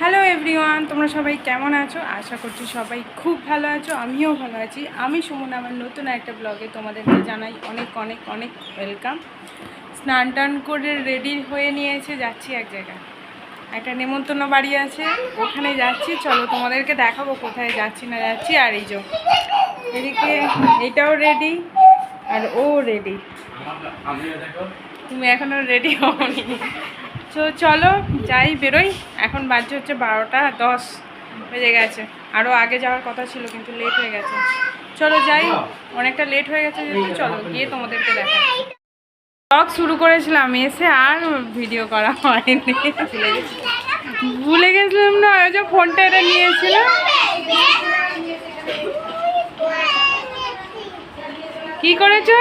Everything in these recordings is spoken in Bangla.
হ্যালো এভরিওয়ান, তোমরা সবাই কেমন আছো? আশা করছি সবাই খুব ভালো আছো। আমিও ভালো আছি। আমি সুমন, আমার নতুন একটা ব্লগে তোমাদেরকে জানাই অনেক অনেক অনেক ওয়েলকাম। স্নান টান করে রেডি হয়ে নিয়েছে, যাচ্ছি এক জায়গায়। একটা নেমন্তন্ন বাড়ি আছে, ওখানে যাচ্ছি। চলো তোমাদেরকে দেখাবো কোথায় যাচ্ছি না যাচ্ছি। আর এই যে এদিকে এটাও রেডি আর ও রেডি। তুমি এখনও রেডি হওনি। তো চলো যাই, বেরোই। এখন বাজে হচ্ছে 12:10 বেজে গেছে। আরও আগে যাওয়ার কথা ছিল কিন্তু লেট হয়ে গেছে। চলো যাই, অনেকটা লেট হয়ে গেছে যেহেতু। চলো গিয়ে তোমাদেরকে দেখাই। ব্লগ শুরু করেছিলাম, এসে আর ভিডিও করা হয়নি। ভুলে গেছিলাম না, ওই যে ফোনটা এটা নিয়েছিলাম। কি করেছো?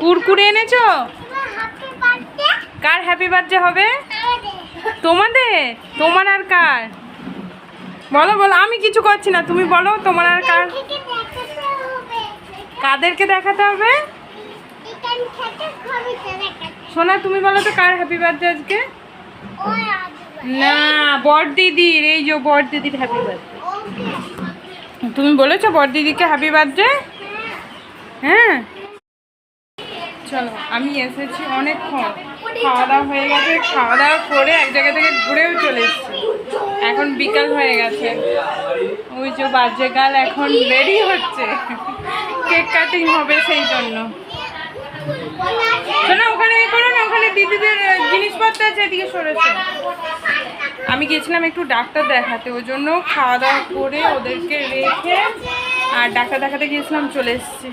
কুরকুরে এনেছো? কার হ্যাপি বার্থডে হবে? তোমাদের? তোমার আর কার? বলো বলো, আমি কিছু করছি না, তুমি বলো তোমার আর কার। কাদেরকে দেখাতে হবে? সোনা তুমি বলো তো কার হ্যাপি বার্থডে আজকে? না, বড় দিদির। এই যে বড় দিদির হ্যাপি বার্থডে। তুমি বলেছো বড় দিদিকে হ্যাপি বার্থডে? হ্যাঁ চলো, আমি এসেছি অনেকক্ষণ। খাওয়া দাওয়া হয়ে গেছে, খাওয়া দাওয়া করে এক জায়গা থেকে ঘুরেও চলে এসেছি। এখন বিকাল হয়ে গেছে। ওই যে বাজে গাল এখন রেডি হচ্ছে, কেক কাটিং হবে সেই জন্য। শোনো ওখানে করো না, ওখানে দিদিদের জিনিসপত্র আছে, এদিকে সরেছে। আমি গেছিলাম একটু ডাক্তার দেখাতে, ওই জন্য খাওয়া দাওয়া করে ওদেরকে রেখে আর ডাক্তার দেখাতে গিয়েছিলাম, চলে এসেছি।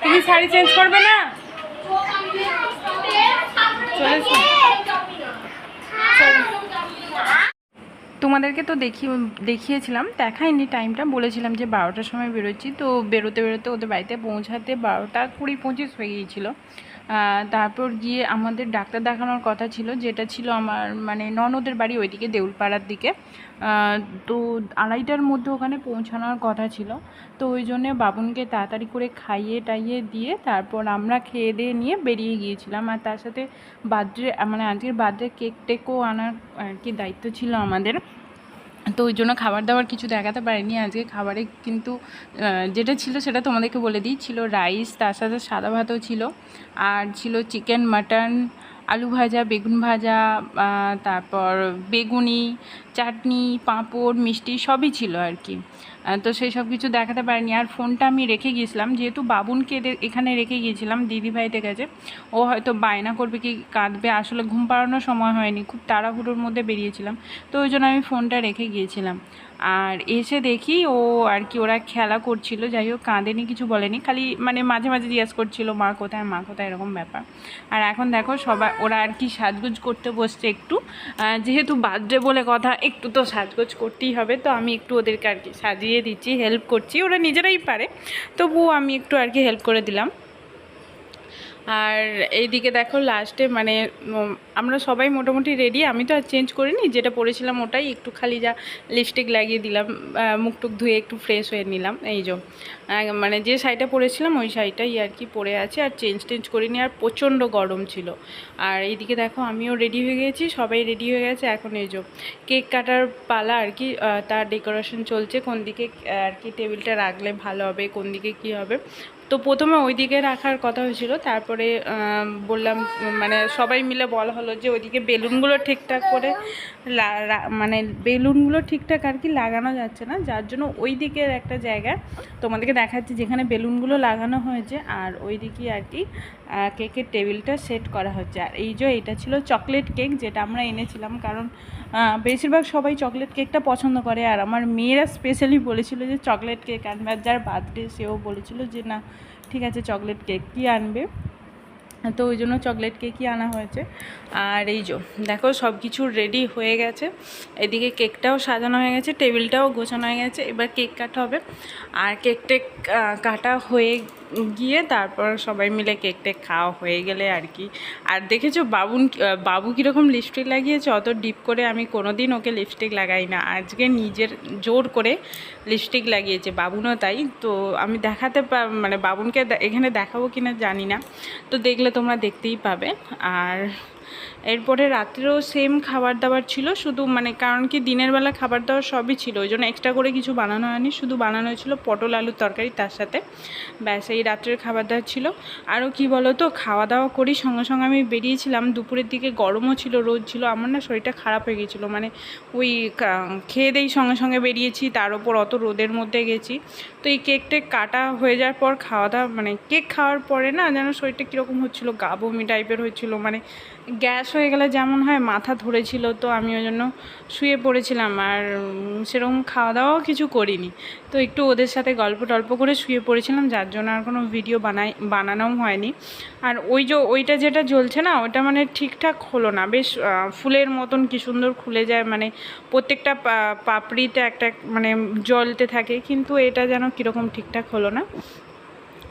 তুমি শাড়ি চেঞ্জ করবে না? চলেছি। তোমাদেরকে তো দেখিয়েছিলাম, দেখাইনি টাইমটা। বলেছিলাম যে 12টার সময় বেরোচ্ছি। তো বেরোতে বেরোতে ওদের বাড়িতে পৌঁছাতে 12:20-25 হয়ে গিয়েছিলো। তারপর গিয়ে আমাদের ডাক্তার দেখানোর কথা ছিল, যেটা ছিল আমার মানে ননদের বাড়ি ওইদিকে দেউলপাড়ার দিকে। তো 2:30টার মধ্যে ওখানে পৌঁছানোর কথা ছিল। তো ওই জন্যে বাবুনকে তাড়াতাড়ি করে খাইয়ে টাইয়ে দিয়ে তারপর আমরা খেয়ে দিয়ে নিয়ে বেরিয়ে গিয়েছিলাম। আর তার সাথে বার্থডে মানে আজকের বার্থডে কেক টেকও আনার আর কি দায়িত্ব ছিল আমাদের। তো ওই জন্য খাবার দাবার কিছু দেখাতে পারিনি আজকে। খাবারে কিন্তু যেটা ছিল সেটা তোমাদেরকে বলে দিই। ছিল রাইস, তার সাথে সাদা ভাতও ছিল, আর ছিল চিকেন, মাটন, আলু ভাজা, বেগুন ভাজা, তারপর বেগুনি, চাটনি, পাঁপড়, মিষ্টি সবই ছিল আর কি। তো সেই সব কিছু দেখাতে পারিনি। আর ফোনটা আমি রেখে গিয়েছিলাম, যেহেতু বাবুনকে এখানে রেখে গিয়েছিলাম দিদিভাইদের কাছে। ও হয়তো বায়না করবে কি কাঁদবে, আসলে ঘুম পাড়ানোর সময় হয়নি, খুব তাড়াহুড়োর মধ্যে বেরিয়েছিলাম। তো ওই জন্য আমি ফোনটা রেখে গিয়েছিলাম। আর এসে দেখি ও আর কি ওরা খেলা করছিল, যাই হোক কাঁদেনি, কিছু বলেনি, খালি মানে মাঝে মাঝে জিজ্ঞেস করছিল মা কোথায়, মা কোথায়, এরকম ব্যাপার। আর এখন দেখো সবাই ওরা আর কি সাজগোজ করতে বসছে একটু। যেহেতু বার্থডে বলে কথা, একটু তো সাজগোজ করতেই হবে। তো আমি একটু ওদেরকে আর কি সাজিয়ে দিচ্ছি, হেল্প করছি। ওরা নিজেরাই পারে, তবুও আমি একটু আর কি হেল্প করে দিলাম। আর এইদিকে দেখো লাস্টে মানে আমরা সবাই মোটামুটি রেডি। আমি তো আর চেঞ্জ করিনি, যেটা পরেছিলাম ওটাই, একটু খালি যা লিপস্টিক লাগিয়ে দিলাম, মুখ টুক ধুয়ে একটু ফ্রেশ হয়ে নিলাম। এই যে মানে যে শাড়িটা পরেছিলাম ওই শাড়িটাই আর কি পরে আছে, আর চেঞ্জ করিনি। আর প্রচণ্ড গরম ছিল। আর এইদিকে দেখো আমিও রেডি হয়ে গেছি, সবাই রেডি হয়ে গেছে। এখন এই যে কেক কাটার পালা আর কি, তার ডেকোরেশন চলছে, কোন দিকে আর কি টেবিলটা রাখলে ভালো হবে, কোন দিকে কি হবে। তো প্রথমে ওই দিকে রাখার কথা হয়েছিল, তারপরে বললাম মানে সবাই মিলে বলা হলো যে ওইদিকে বেলুনগুলো ঠিকঠাক করে মানে বেলুনগুলো ঠিকঠাক আর কি লাগানো যাচ্ছে না, যার জন্য ওই দিকের একটা জায়গায় তোমাদেরকে দেখাচ্ছি যেখানে বেলুনগুলো লাগানো হয়েছে। আর ওই দিকে আর কি কেকের টেবিলটা সেট করা হচ্ছে। আর এই যে এটা ছিল চকলেট কেক, যেটা আমরা এনেছিলাম, কারণ বেশিরভাগ সবাই চকলেট কেকটা পছন্দ করে। আর আমার মেয়েরা স্পেশালি বলেছিল যে চকলেট কেক আনবে, আর যার বার্থডে সেও বলেছিল যে না ঠিক আছে চকলেট কেক কি আনবে। তো ওই জন্য চকলেট কেকই আনা হয়েছে। আর এই যে দেখো সব কিছু রেডি হয়ে গেছে, এদিকে কেকটাও সাজানো হয়ে গেছে, টেবিলটাও গোছানো হয়ে গেছে। এবার কেক কাটা হবে। আর কেক টেক কাটা হয়ে গিয়ে তারপর সবাই মিলে কেক টেক খাওয়া হয়ে গেলে আর কি। আর দেখেছো বাবু কীরকম লিপস্টিক লাগিয়েছে, অত ডিপ করে আমি কোনো দিন ওকে লিপস্টিক লাগাই না, আজকে নিজের জোর করে লিপস্টিক লাগিয়েছে। বাবুনও তাই। তো আমি মানে বাবুনকে এখানে দেখাবো কিনা জানি না, তো দেখলে তোমরা দেখতেই পাবে। আর এরপরে রাত্রেও সেম খাবার দাবার ছিল, শুধু মানে কারণ কি দিনের বেলা খাবার দাবার সবই ছিল, ওই জন্য এক্সট্রা করে কিছু বানানো হয়নি, শুধু বানানো হয়েছিল পটল আলুর তরকারি, তার সাথে ব্যাস এই রাত্রের খাবার দাবার ছিল। আরও কি বলো তো, খাওয়া দাওয়া করি সঙ্গে সঙ্গে আমি বেরিয়েছিলাম, দুপুরের দিকে গরমও ছিল, রোদ ছিল, আমার না শরীরটা খারাপ হয়ে গিয়েছিলো, মানে ওই খেয়ে দেই সঙ্গে সঙ্গে বেরিয়েছি, তার ওপর অত রোদের মধ্যে গেছি। তো এই কেক টেক কাটা হয়ে যাওয়ার পর খাওয়া দাওয়া মানে কেক খাওয়ার পরে না যেন শরীরটা কীরকম হচ্ছিলো, গা বমি টাইপের হচ্ছিলো, মানে গ্যাস হয়ে গেলে যেমন হয়, মাথা ধরেছিল। তো আমি ওই জন্য শুয়ে পড়েছিলাম, আর সেরকম খাওয়া দাওয়াও কিছু করিনি। তো একটু ওদের সাথে গল্প টল্প করে শুয়ে পড়েছিলাম, যার জন্য আর কোনো ভিডিও বানানোও হয়নি। আর ওইটা যেটা জ্বলছে না, ওটা মানে ঠিকঠাক হলো না, বেশ ফুলের মতন কি সুন্দর খুলে যায়, মানে প্রত্যেকটা পাপড়িতে একটা মানে জ্বলতে থাকে, কিন্তু এটা যেন কীরকম ঠিকঠাক হলো না।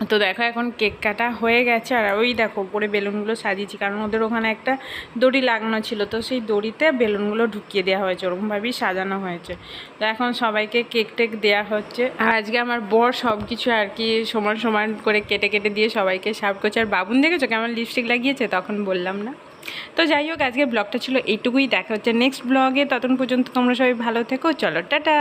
তো দেখো এখন কেক কাটা হয়ে গেছে, আর ওই দেখো উপরে বেলুনগুলো সাজিয়েছি, কারণ ওদের ওখানে একটা দড়ি লাগানো ছিল, তো সেই দড়িতে বেলুনগুলো ঢুকিয়ে দেওয়া হয়েছে, ওরকমভাবেই সাজানো হয়েছে। তো এখন সবাইকে কেক টেক দেওয়া হচ্ছে। আর আজকে আমার বর সব কিছু আর কি সমান সমান করে কেটে কেটে দিয়ে সবাইকে সার্ভ করছে। আর বাবুন দেখেছো কেমন লিপস্টিক লাগিয়েছে, তখন বললাম না। তো যাই হোক, আজকে ব্লগটা ছিল এইটুকুই, দেখা হচ্ছে নেক্সট ব্লগে, ততক্ষণ পর্যন্ত তোমরা সবাই ভালো থেকো, চলো টাটা।